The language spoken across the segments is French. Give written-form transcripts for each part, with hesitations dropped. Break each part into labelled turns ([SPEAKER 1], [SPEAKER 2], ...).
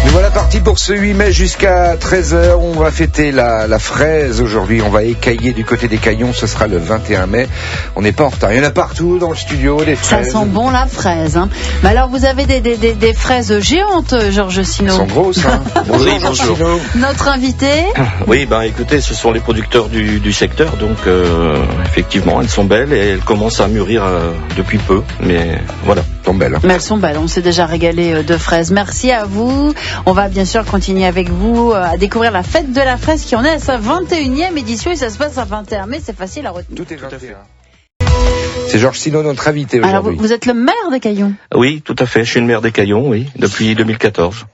[SPEAKER 1] Nous voilà partis pour ce 8 mai jusqu'à 13h. On va fêter la fraise aujourd'hui. On va écailler du côté des Caillons. Ce sera le 21 mai. On n'est pas en retard. Il y en a partout dans le studio, des fraises.
[SPEAKER 2] Ça sent bon la fraise. Hein. Mais alors vous avez des fraises géantes, Georges Sino.
[SPEAKER 1] Elles sont grosses. Hein. Bonjour,
[SPEAKER 3] oui, bonjour.
[SPEAKER 1] Sino.
[SPEAKER 2] Notre invité.
[SPEAKER 3] Oui, écoutez, ce sont les producteurs du secteur. Donc effectivement, elles sont belles et elles commencent à mûrir depuis peu. Mais voilà.
[SPEAKER 1] Elles sont belles. Hein.
[SPEAKER 2] Mais elles sont belles. On s'est déjà régalé de fraises. Merci à vous. On va bien sûr continuer avec vous à découvrir la fête de la fraise qui en est à sa 21e édition et ça se passe à 21 mai, c'est facile à retenir.
[SPEAKER 1] Tout est 21. C'est Georges Sino, notre invité aujourd'hui.
[SPEAKER 2] Alors vous êtes le maire des Caillons.
[SPEAKER 3] Oui, tout à fait. Je suis le maire des Caillons, oui, depuis 2014.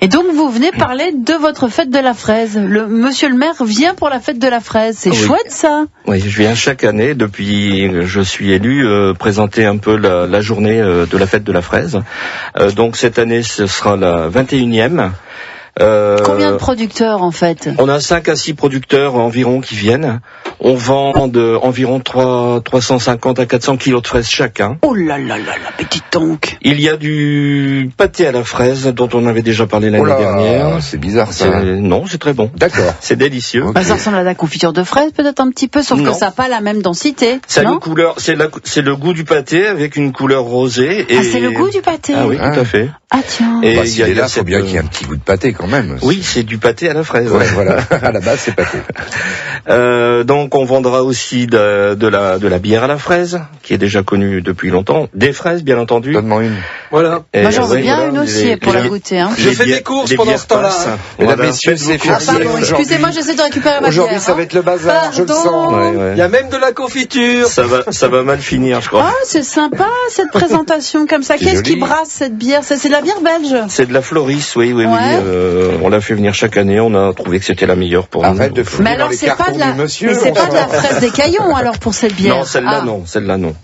[SPEAKER 2] Et donc vous venez parler de votre fête de la fraise. Monsieur le maire vient pour la fête de la fraise. C'est chouette ça.
[SPEAKER 3] Oui, je viens chaque année depuis que je suis élu présenter un peu la journée de la fête de la fraise. Donc cette année ce sera la 21e.
[SPEAKER 2] Combien de producteurs en fait?
[SPEAKER 3] On a 5 à 6 producteurs environ qui viennent. On vend environ 350 à 400 kilos de fraises chacun.
[SPEAKER 2] Oh là là là là, petite donc.
[SPEAKER 3] Il y a du pâté à la fraise dont on avait déjà parlé l'année dernière.
[SPEAKER 1] C'est bizarre ça.
[SPEAKER 3] Non, c'est très bon.
[SPEAKER 1] D'accord.
[SPEAKER 3] C'est délicieux.
[SPEAKER 1] Okay.
[SPEAKER 2] Ça ressemble à la confiture de fraises peut-être un petit peu, sauf que ça n'a pas la même densité.
[SPEAKER 3] Ça a une couleur, c'est le goût du pâté avec une couleur rosée. Et...
[SPEAKER 2] Ah, c'est le goût du pâté.
[SPEAKER 3] Ah oui, tout à fait.
[SPEAKER 2] Ah tiens.
[SPEAKER 1] Et s'il est là, faut bien qu'il y ait un petit goût de pâté quand même.
[SPEAKER 3] Oui, c'est du pâté à la fraise.
[SPEAKER 1] Ouais, voilà. À la base, c'est pâté.
[SPEAKER 3] Donc, on vendra aussi de la bière à la fraise, qui est déjà connue depuis longtemps. Des fraises, bien entendu.
[SPEAKER 1] Donne-moi une.
[SPEAKER 3] Voilà.
[SPEAKER 2] Moi, j'en veux bien une aussi pour la goûter. Hein.
[SPEAKER 4] Je fais des courses pendant ce temps-là.
[SPEAKER 1] Mesdames, messieurs, c'est férié.
[SPEAKER 2] Excusez-moi, j'essaie de récupérer ma bière.
[SPEAKER 1] Aujourd'hui, ça va être le bazar, je le sens.
[SPEAKER 3] Ouais.
[SPEAKER 4] Il y a même de la confiture.
[SPEAKER 3] Ça va mal finir, je crois.
[SPEAKER 2] Ah, c'est sympa cette présentation comme ça. Qu'est-ce qui brasse cette bière? C'est de la bière belge.
[SPEAKER 3] C'est de la Floris, oui.
[SPEAKER 2] Ouais.
[SPEAKER 3] On l'a fait venir chaque année. On a trouvé que c'était la meilleure pour nous.
[SPEAKER 1] Arrête de fouiller dans les cartons du monsieur.
[SPEAKER 2] Mais c'est pas de la fraise des Caillons alors pour cette bière.
[SPEAKER 3] Non, celle-là non.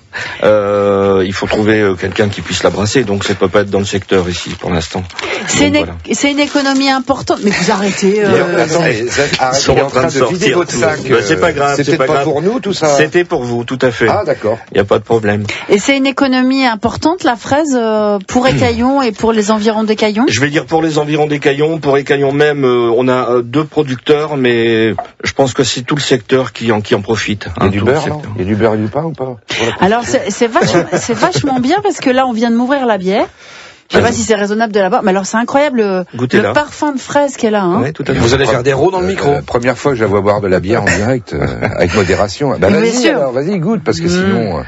[SPEAKER 3] Il faut trouver quelqu'un qui puisse la brasser, donc ça peut pas être dans le secteur ici pour l'instant.
[SPEAKER 2] C'est une économie importante, mais vous arrêtez.
[SPEAKER 1] Attendez,
[SPEAKER 3] Ils sont en train de vider votre sac. C'est pas grave.
[SPEAKER 1] C'était pas pour nous tout ça.
[SPEAKER 3] C'était pour vous, tout à fait.
[SPEAKER 1] Ah d'accord.
[SPEAKER 3] Il y a pas de problème.
[SPEAKER 2] Et c'est une économie importante la fraise pour Écaillon et pour les environs d'Écaillon.
[SPEAKER 3] Je vais dire pour les environs d'Écaillon, pour Écaillon même, on a 2 producteurs, mais je pense que c'est tout le secteur qui en profite.
[SPEAKER 1] Il y a du beurre, non ? Il y a du beurre et du pain ou pas ?
[SPEAKER 2] Alors c'est vachement bien parce que là on vient de m'ouvrir la bière. Je sais pas si c'est raisonnable de la boire, mais alors c'est incroyable le parfum de fraise qu'elle a. Hein.
[SPEAKER 3] Ouais, tout à fait.
[SPEAKER 4] Vous allez faire des rots dans le micro.
[SPEAKER 1] Première fois que je la vois boire de la bière en direct, avec modération. Bah vas-y, goûte, parce que sinon...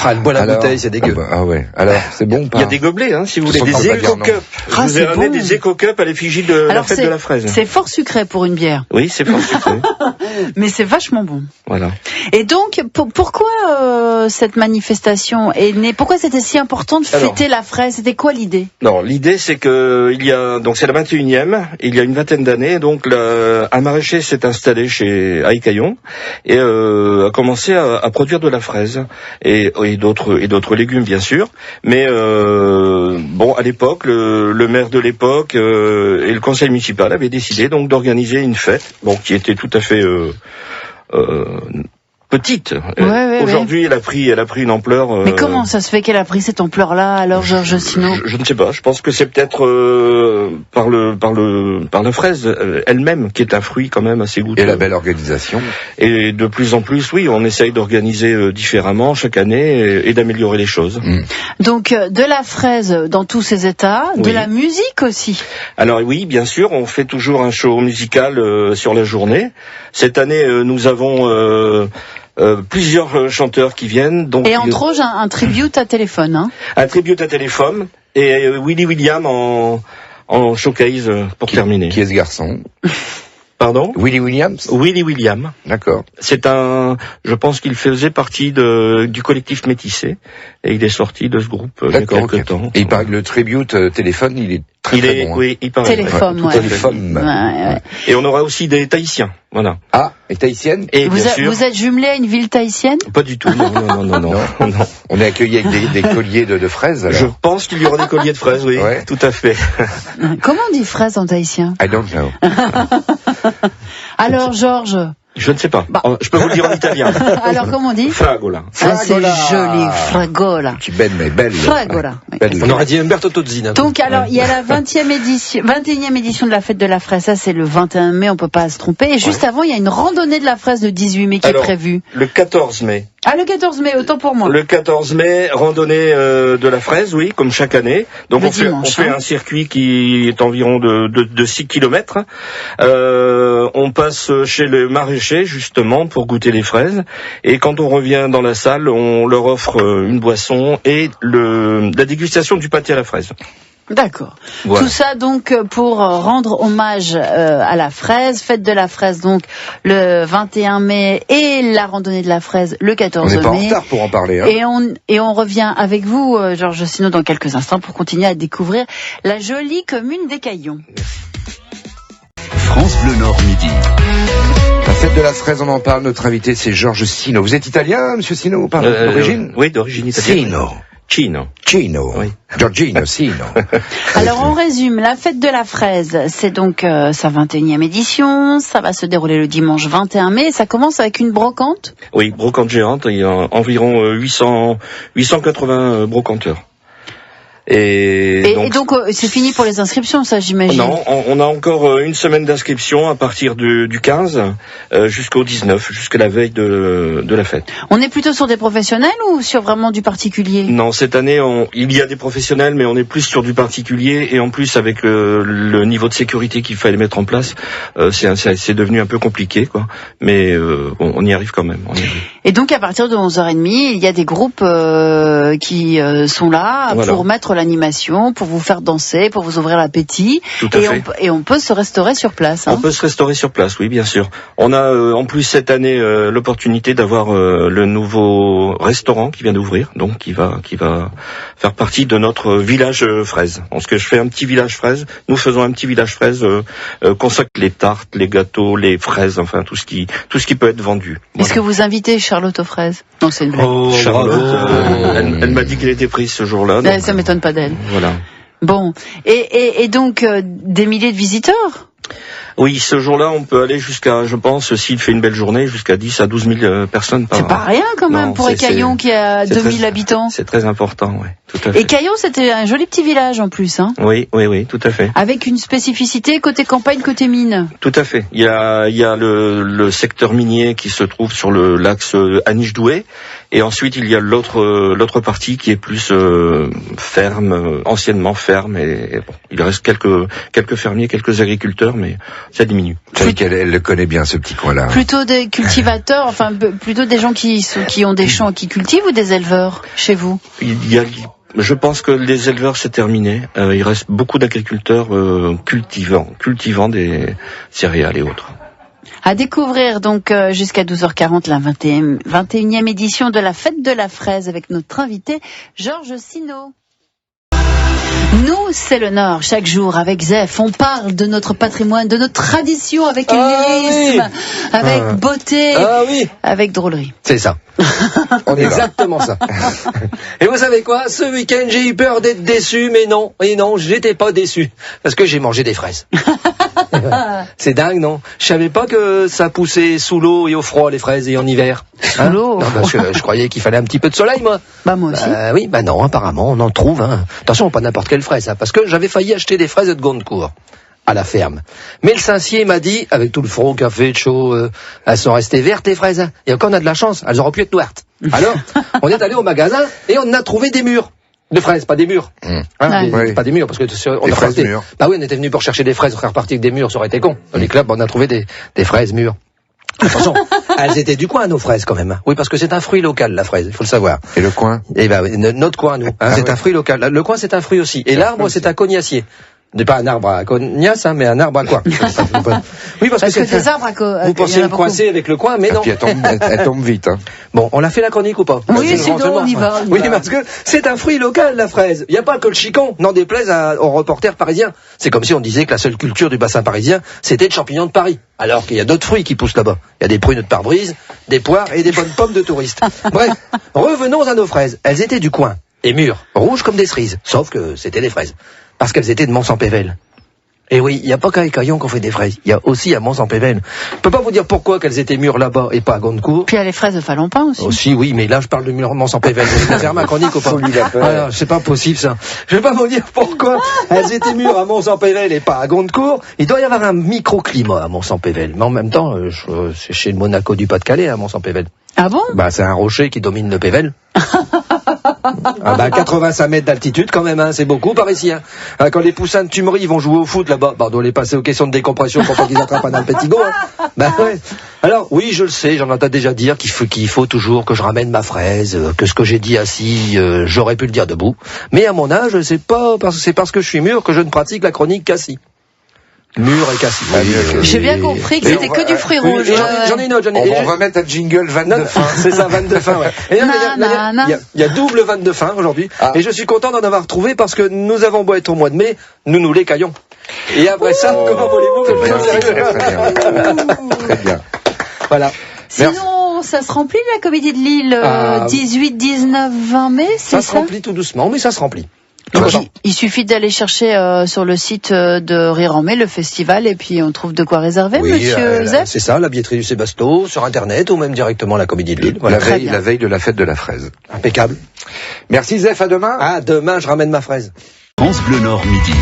[SPEAKER 4] Elle boit la bouteille, c'est dégueu.
[SPEAKER 1] Ah ouais. Alors, c'est bon ou pas ?
[SPEAKER 3] Il y a des gobelets, hein, si vous voulez. Des éco-cups. Je vous ai ramené des éco-cups à l'effigie de la fête de la fraise.
[SPEAKER 2] C'est fort sucré pour une bière.
[SPEAKER 3] Oui, c'est fort sucré.
[SPEAKER 2] Mais c'est vachement bon.
[SPEAKER 3] Voilà.
[SPEAKER 2] Et donc, pourquoi cette manifestation est née ? Pourquoi c'était si important de fêter la fraise ? C'était quoi l'idée ?
[SPEAKER 3] Non, l'idée c'est que c'est la 21e, il y a une vingtaine d'années, donc un maraîcher s'est installé à Écaillon et a commencé à produire de la fraise et d'autres légumes bien sûr, mais à l'époque le maire de l'époque et le conseil municipal avaient décidé donc d'organiser une fête qui était tout à fait petite. Aujourd'hui, elle a pris une ampleur.
[SPEAKER 2] Mais comment ça se fait qu'elle a pris cette ampleur-là, alors, Georges Sino ?
[SPEAKER 3] Je ne sais pas. Je pense que c'est peut-être par la fraise elle-même, qui est un fruit quand même assez goûteux.
[SPEAKER 1] Et la belle organisation.
[SPEAKER 3] Et de plus en plus, oui, on essaye d'organiser différemment chaque année et d'améliorer les choses.
[SPEAKER 2] Donc, de la fraise dans tous ses états, de la musique aussi. Alors
[SPEAKER 3] oui, bien sûr, on fait toujours un show musical sur la journée. Cette année, nous avons plusieurs chanteurs qui viennent. Donc,
[SPEAKER 2] et entre autres, un tribute à Téléphone. Hein.
[SPEAKER 3] Un tribute à Téléphone et Willy William en showcase pour terminer.
[SPEAKER 1] Qui est ce garçon ?
[SPEAKER 3] Pardon ?
[SPEAKER 1] Willy Williams ?
[SPEAKER 3] Willy William.
[SPEAKER 1] D'accord.
[SPEAKER 3] Je pense qu'il faisait partie du collectif Métissé et il est sorti de ce groupe il y a quelques temps.
[SPEAKER 1] Et il paraît que le tribute Téléphone, il est très bon.
[SPEAKER 3] Oui, il paraît.
[SPEAKER 2] Téléphone,
[SPEAKER 1] Téléphone.
[SPEAKER 2] Ouais.
[SPEAKER 3] Et on aura aussi des Tahitiens, voilà.
[SPEAKER 1] Ah, et tahitienne ?
[SPEAKER 3] Et bien sûr.
[SPEAKER 2] Vous êtes jumelé à une ville tahitienne ?
[SPEAKER 3] Pas du tout, non.
[SPEAKER 1] On est accueillis avec des colliers de fraises, alors.
[SPEAKER 3] Je pense qu'il y aura des colliers de fraises, oui, tout à fait.
[SPEAKER 2] Comment on dit fraise en tahitien ?
[SPEAKER 1] I don't know.
[SPEAKER 2] Alors, Georges,
[SPEAKER 3] Je ne sais pas.
[SPEAKER 2] Bah.
[SPEAKER 3] Je peux vous le dire en italien.
[SPEAKER 2] Alors, comment on dit?
[SPEAKER 3] Fragola.
[SPEAKER 2] Ah, c'est joli, fragola.
[SPEAKER 1] Qui belle, mais belle.
[SPEAKER 2] Fragola. Oui.
[SPEAKER 1] Belle.
[SPEAKER 4] On aurait dit Umberto Tozzi.
[SPEAKER 2] Donc, alors, il y a la 21e édition de la fête de la fraise. Ça, c'est le 21 mai, on peut pas se tromper. Et juste avant, il y a une randonnée de la fraise le 18 mai qui est prévue.
[SPEAKER 3] Le 14 mai.
[SPEAKER 2] Ah, le 14 mai, autant pour moi.
[SPEAKER 3] Le 14 mai, randonnée de la fraise, oui, comme chaque année. Donc
[SPEAKER 2] Le
[SPEAKER 3] on fait un circuit qui est environ de 6 km. On passe chez le maraîcher, justement, pour goûter les fraises. Et quand on revient dans la salle, on leur offre une boisson et la dégustation du pâté à la fraise.
[SPEAKER 2] D'accord.
[SPEAKER 3] Voilà.
[SPEAKER 2] Tout ça donc pour rendre hommage à la fraise, fête de la fraise donc le 21 mai et la randonnée de la fraise le 14 mai.
[SPEAKER 1] On n'est pas en retard pour en parler. Hein.
[SPEAKER 2] Et on revient avec vous, Georges Sinon, dans quelques instants pour continuer à découvrir la jolie commune des Caillons.
[SPEAKER 5] France Bleu Nord midi.
[SPEAKER 1] La fête de la fraise, on en parle. Notre invité, c'est Georges Sinon. Vous êtes italien, monsieur Sinon, d'origine?
[SPEAKER 3] Oui, d'origine italienne.
[SPEAKER 1] Cino.
[SPEAKER 3] Oui.
[SPEAKER 1] Giorgino, Sino.
[SPEAKER 2] Alors on résume, la fête de la fraise, c'est donc sa 21e édition, ça va se dérouler le dimanche 21 mai, ça commence avec une brocante.
[SPEAKER 3] Oui, brocante géante, il y a environ 880 brocanteurs. Et
[SPEAKER 2] donc c'est fini pour les inscriptions, ça j'imagine.
[SPEAKER 3] Non, on a encore une semaine d'inscription à partir du 15 jusqu'au 19, jusqu'à la veille de la fête.
[SPEAKER 2] On est plutôt sur des professionnels ou sur vraiment du particulier?
[SPEAKER 3] Non, cette année il y a des professionnels, mais on est plus sur du particulier, et en plus avec le niveau de sécurité qu'il fallait mettre en place, c'est devenu un peu compliqué, quoi. Mais on y arrive quand même.
[SPEAKER 2] Et donc à partir de 11h30, il y a des groupes qui sont là pour mettre l'animation, pour vous faire danser, pour vous ouvrir l'appétit.
[SPEAKER 3] Tout à fait.
[SPEAKER 2] Et on peut se restaurer sur place. Hein.
[SPEAKER 3] On peut se restaurer sur place, oui, bien sûr. On a en plus cette année l'opportunité d'avoir le nouveau restaurant qui vient d'ouvrir, donc qui va faire partie de notre village fraise. Parce que je fais un petit village fraise, nous faisons un petit village fraise consacré les tartes, les gâteaux, les fraises, enfin tout ce qui peut être vendu. Voilà.
[SPEAKER 2] Est-ce que vous invitez Charlotte aux fraises? Non, c'est une blague.
[SPEAKER 3] Charlotte, elle m'a dit qu'elle était prise ce jour-là.
[SPEAKER 2] Ça m'étonne pas d'elle.
[SPEAKER 3] Voilà.
[SPEAKER 2] Bon, et donc des milliers de visiteurs?
[SPEAKER 3] Oui, ce jour-là, on peut aller jusqu'à, je pense, s'il fait une belle journée, jusqu'à 10 à 12 000 personnes par an.
[SPEAKER 2] C'est pas rien quand même pour Écaillon qui a 2000 habitants.
[SPEAKER 3] C'est très important, oui, tout à fait.
[SPEAKER 2] Écaillon, c'était un joli petit village en plus, hein.
[SPEAKER 3] Oui, tout à fait.
[SPEAKER 2] Avec une spécificité côté campagne, côté mine.
[SPEAKER 3] Tout à fait. Il y a le secteur minier qui se trouve sur l'axe Aniche-Douai, et ensuite il y a l'autre partie qui est plus ferme, anciennement ferme, et bon, il reste quelques fermiers, quelques agriculteurs, mais ça diminue.
[SPEAKER 1] Elle le connaît bien, ce petit coin-là.
[SPEAKER 2] Plutôt des cultivateurs, enfin plutôt des gens qui ont des champs qui cultivent, ou des éleveurs chez vous?
[SPEAKER 3] Je pense que les éleveurs, c'est terminé. Il reste beaucoup d'agriculteurs cultivant des céréales et autres.
[SPEAKER 2] À découvrir donc jusqu'à 12h40 la 21e édition de la fête de la fraise avec notre invité Georges Sinon. Nous, c'est le Nord. Chaque jour, avec Zef, on parle de notre patrimoine, de notre tradition, avec lyrisme, avec beauté, avec drôlerie.
[SPEAKER 4] C'est ça. On est exactement ça. Et vous savez quoi? Ce week-end, j'ai eu peur d'être déçu, mais non, j'étais pas déçu. Parce que j'ai mangé des fraises. C'est dingue, non? Je savais pas que ça poussait sous l'eau et au froid, les fraises, et en hiver.
[SPEAKER 2] Sous l'eau?
[SPEAKER 4] Non, parce que je croyais qu'il fallait un petit peu de soleil, moi.
[SPEAKER 2] Bah, moi aussi.
[SPEAKER 4] Oui, non, apparemment, on en trouve, hein. Attention, pas n'importe quelle fraise, hein, parce que j'avais failli acheter des fraises de Gondecourt à la ferme. Mais le Saint-Cier m'a dit, avec tout le froid qu'a fait chaud, elles sont restées vertes, les fraises, hein. Et encore, on a de la chance, elles auraient pu être noires. Alors, on est allé au magasin et on a trouvé des murs de fraises, pas des murs. Pas des murs, parce que on a fraises mûres. Bah oui, on était venu pour chercher des fraises, on serait reparti avec des murs, ça aurait été con. Dans les clubs, on a trouvé des fraises mûres. Attention, elles étaient du coin, nos fraises, quand même. Oui, parce que c'est un fruit local, la fraise, il faut le savoir.
[SPEAKER 1] Et le coin?
[SPEAKER 4] Eh ben, notre coin, nous. C'est un fruit local. Le coin, c'est un fruit aussi. Et l'arbre, c'est un cognacier. Pas un arbre à cognac, mais un arbre à coin. Oui, parce que
[SPEAKER 2] des arbres
[SPEAKER 4] vous pensiez me coincer avec le coin, mais non.
[SPEAKER 1] Et puis elle tombe vite, hein.
[SPEAKER 4] Bon, on l'a fait la chronique ou pas?
[SPEAKER 2] Oui, sinon on y va.
[SPEAKER 4] Oui, parce que c'est un fruit local, la fraise. Il n'y a pas que le chicon, n'en déplaise aux reporters parisiens. C'est comme si on disait que la seule culture du bassin parisien, c'était le champignon de Paris. Alors qu'il y a d'autres fruits qui poussent là-bas. Il y a des prunes de pare-brise, des poires et des bonnes pommes de touristes. Bref, revenons à nos fraises. Elles étaient du coin, et mûres, rouges comme des cerises. Sauf que c'était des fraises. Parce qu'elles étaient de Mons-en-Pévèle. Et oui, il n'y a pas qu'à Écaillon qu'on fait des fraises. Il y a aussi à Mons-en-Pévèle. Je peux pas vous dire pourquoi qu'elles étaient mûres là-bas et pas à Gondecourt.
[SPEAKER 2] Puis il y a les fraises de Falompin aussi.
[SPEAKER 4] Aussi, oui, mais là, je parle de Mons-en-Pévèle. Vous allez faire ma chronique ou pas? Alors, c'est pas possible, ça. Je vais pas vous dire pourquoi elles étaient mûres à Mons-en-Pévèle et pas à Gondecourt. Il doit y avoir un microclimat à Mons-en-Pévèle. Mais en même temps, c'est chez le Monaco du Pas-de-Calais, à Mons-en-Pévèle.
[SPEAKER 2] Ah bon?
[SPEAKER 4] Bah, c'est un rocher qui domine le Pévèle. 85 mètres d'altitude quand même, hein, c'est beaucoup par ici. Hein. Quand les poussins de Tumerie vont jouer au foot là-bas, on doit les passer aux questions de décompression pour pas qu'ils attrapent un pétigo. Hein. Ouais. Alors oui, je le sais, j'en entends déjà dire qu'il faut toujours que je ramène ma fraise, que ce que j'ai dit assis, j'aurais pu le dire debout. Mais à mon âge, c'est parce que je suis mûr que je ne pratique la chronique qu'assis. Mûr et cassis.
[SPEAKER 2] J'ai bien compris que c'était que du fruit rouge.
[SPEAKER 4] J'en ai une autre.
[SPEAKER 1] On va mettre un jingle 22 fin.
[SPEAKER 4] C'est ça, 22 fin, ouais. Et il y a double 22 fin aujourd'hui. Et je suis content d'en avoir trouvé parce que nous avons beau être au mois de mai, nous l'écaillons. Et après ça, comment voulez-vous que
[SPEAKER 1] Très bien.
[SPEAKER 4] Voilà.
[SPEAKER 2] Sinon, ça se remplit la Comédie de Lille 18, 19, 20 mai, c'est ça?
[SPEAKER 4] Ça se remplit tout doucement, mais ça se remplit.
[SPEAKER 2] Donc, il suffit d'aller chercher sur le site de Rire en Mai le festival et puis on trouve de quoi réserver, monsieur Zef.
[SPEAKER 4] C'est ça, la billetterie du Sébasto, sur internet ou même directement la Comédie de Lille.
[SPEAKER 1] Voilà. La veille de la fête de la fraise.
[SPEAKER 4] Impeccable.
[SPEAKER 1] Merci Zef, à demain.
[SPEAKER 4] À demain, je ramène ma fraise.
[SPEAKER 5] France Bleu Nord midi.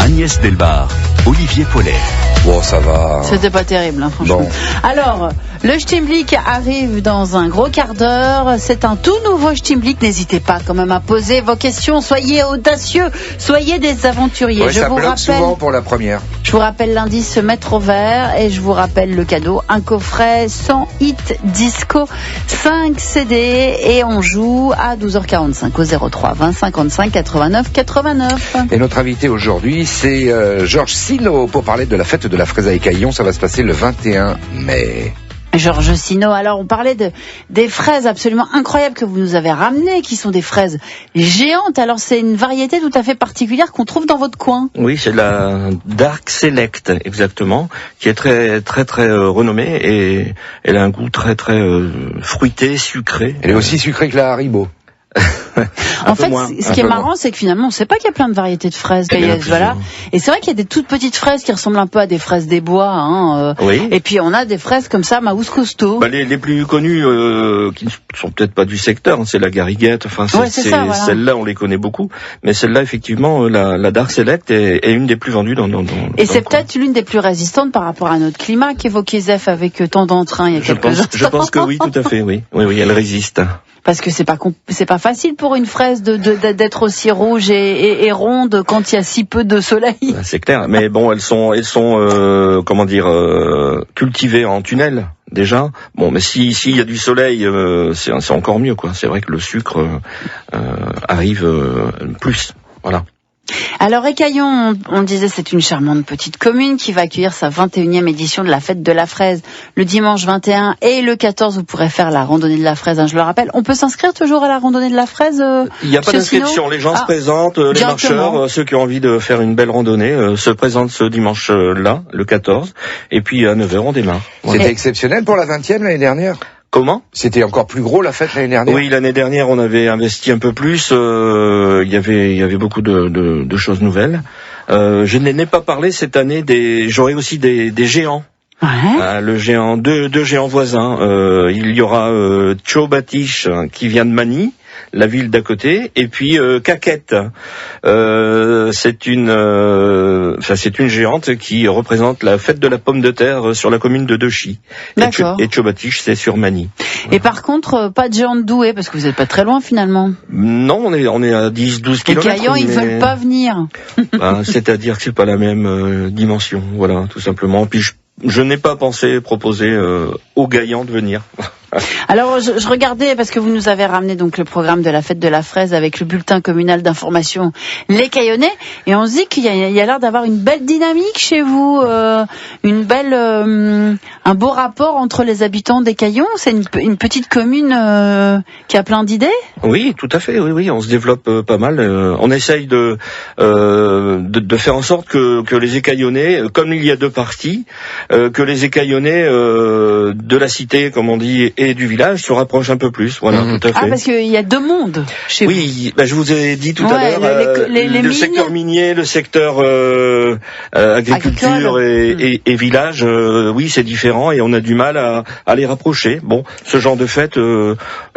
[SPEAKER 5] Agnès Delbar, Olivier Paulet.
[SPEAKER 1] Bon, ça va.
[SPEAKER 2] C'était pas terrible, hein, franchement.
[SPEAKER 1] Bon.
[SPEAKER 2] Alors, le Stimmblick arrive dans un gros quart d'heure. C'est un tout nouveau Stimmblick. N'hésitez pas quand même à poser vos questions. Soyez audacieux, soyez des aventuriers.
[SPEAKER 1] Ouais, ça bloque souvent pour la première.
[SPEAKER 2] Je vous rappelle l'indice Mettre au vert et je vous rappelle le cadeau, un coffret 100 hit disco, 5 CD et on joue à 12h45 au 03 20 55 89 89.
[SPEAKER 1] Et notre invité aujourd'hui, c'est Georges Sino pour parler de la fête de la fraise à Écaillon. Ça va se passer le 21 mai.
[SPEAKER 2] Georges Sino, alors on parlait des fraises absolument incroyables que vous nous avez ramenées, qui sont des fraises géantes. Alors c'est une variété tout à fait particulière qu'on trouve dans votre coin.
[SPEAKER 3] Oui, c'est la Dark Select, exactement, qui est très très très renommée et elle a un goût très très fruité, sucré.
[SPEAKER 1] Elle est aussi sucrée que la Haribo.
[SPEAKER 2] En fait, ce qui est marrant, c'est que finalement, on ne sait pas qu'il y a plein de variétés de fraises. Voilà. Et c'est vrai qu'il y a des toutes petites fraises qui ressemblent un peu à des fraises des bois. Hein,
[SPEAKER 3] oui.
[SPEAKER 2] Et puis on a des fraises comme ça, Maous costaud.
[SPEAKER 3] Les plus connues, qui ne sont peut-être pas du secteur, hein, c'est la Gariguette. Enfin,
[SPEAKER 2] voilà.
[SPEAKER 3] Celle-là, on les connaît beaucoup. Mais celle-là, effectivement, la Dark Select est une des plus vendues dans
[SPEAKER 2] et c'est peut-être l'une des plus résistantes par rapport à notre climat qu'évoquait Zef avec tant d'entrain il y a quelques instants.
[SPEAKER 3] Je pense que oui, tout à fait, oui. Oui, elle résiste.
[SPEAKER 2] Parce que c'est pas facile pour une fraise d'être aussi rouge et ronde quand il y a si peu de soleil.
[SPEAKER 3] C'est clair, mais bon, elles sont cultivées en tunnel déjà. Bon, mais s'il y a du soleil, c'est encore mieux, quoi. C'est vrai que le sucre arrive plus. Voilà.
[SPEAKER 2] Alors Écaillon, on disait, c'est une charmante petite commune qui va accueillir sa 21e édition de la fête de la fraise le dimanche 21 et le 14. Vous pourrez faire la randonnée de la fraise, hein, je le rappelle. On peut s'inscrire toujours à la randonnée de la fraise?
[SPEAKER 3] Il n'y a pas d'inscription. Les gens se présentent, les marcheurs, ceux qui ont envie de faire une belle randonnée, se présentent ce dimanche-là, le 14. Et puis à 9h, on démarre.
[SPEAKER 1] Voilà. C'était exceptionnel pour la 20e l'année dernière?
[SPEAKER 3] Comment?
[SPEAKER 1] C'était encore plus gros la fête l'année dernière?
[SPEAKER 3] Oui, l'année dernière, on avait investi un peu plus. Il y avait beaucoup de choses nouvelles. Je n'ai pas parlé cette année j'aurai aussi des géants.
[SPEAKER 2] Ouais.
[SPEAKER 3] Le géant, deux géants voisins. Il y aura Tchobatiche qui vient de Manny, la ville d'à côté, et puis Caquette. C'est une géante qui représente la fête de la pomme de terre sur la commune de Dechy.
[SPEAKER 2] D'accord.
[SPEAKER 3] Et Tchobatiche, c'est sur Manny.
[SPEAKER 2] Et par contre, pas de géante douée, parce que vous n'êtes pas très loin finalement.
[SPEAKER 3] Non, on est à 10-12 kilomètres.
[SPEAKER 2] Les Caillons, ils veulent pas venir.
[SPEAKER 3] C'est-à-dire que c'est pas la même dimension, voilà, tout simplement. Puis je n'ai pas pensé proposer aux Gaillans de venir.
[SPEAKER 2] Alors, je regardais, parce que vous nous avez ramené donc le programme de la fête de la fraise avec le bulletin communal d'information Les Caillonnais, et on se dit qu'il y a l'air d'avoir une belle dynamique chez vous, un beau rapport entre les habitants des Caillons. C'est une petite commune qui a plein d'idées.
[SPEAKER 3] Oui, tout à fait, oui, on se développe pas mal. On essaye de faire en sorte que les Écaillonnais, comme il y a deux parties, que les Écaillonnais de la cité, comme on dit, et et du village se rapprochent un peu plus. Voilà, tout à fait.
[SPEAKER 2] Ah, parce qu'il y a deux mondes chez vous.
[SPEAKER 3] Oui, je vous ai dit tout à l'heure,
[SPEAKER 2] les
[SPEAKER 3] le
[SPEAKER 2] mines,
[SPEAKER 3] secteur minier, le secteur agriculture et village, oui, c'est différent et on a du mal à les rapprocher. Bon, ce genre de fête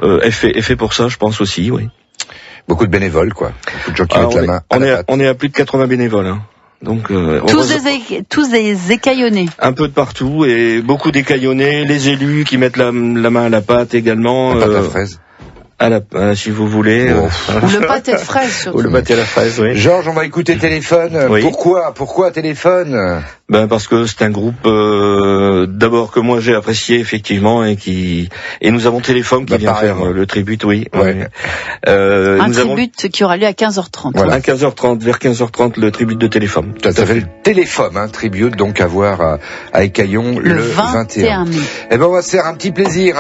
[SPEAKER 3] est fait pour ça, je pense aussi, oui.
[SPEAKER 1] Beaucoup de bénévoles, quoi. Beaucoup de gens qui mettent la main à la pâte.
[SPEAKER 3] On est à plus de 80 bénévoles, hein. Donc,
[SPEAKER 2] tous des écaillonnés.
[SPEAKER 3] Un peu de partout et beaucoup d'écaillonnés, les élus qui mettent la main à la pâte également.
[SPEAKER 1] La pâte à fraise.
[SPEAKER 3] Si vous voulez.
[SPEAKER 2] Ou le pâté de fraise, surtout.
[SPEAKER 3] Ou le pâté à la fraise, oui.
[SPEAKER 1] Georges, on va écouter Téléphone.
[SPEAKER 3] Oui.
[SPEAKER 1] Pourquoi Téléphone?
[SPEAKER 3] Parce que c'est un groupe, d'abord que moi j'ai apprécié, effectivement, et nous avons Téléphone qui vient faire le tribute, oui.
[SPEAKER 1] Ouais.
[SPEAKER 2] Un tribute qui aura lieu à 15h30.
[SPEAKER 1] Voilà.
[SPEAKER 3] À 15h30, vers 15h30, le tribute de Téléphone.
[SPEAKER 1] Ça s'appelle Téléphone, tribute, donc à voir à Écaillon le 21
[SPEAKER 2] mai.
[SPEAKER 1] Eh ben, on va se faire un petit plaisir,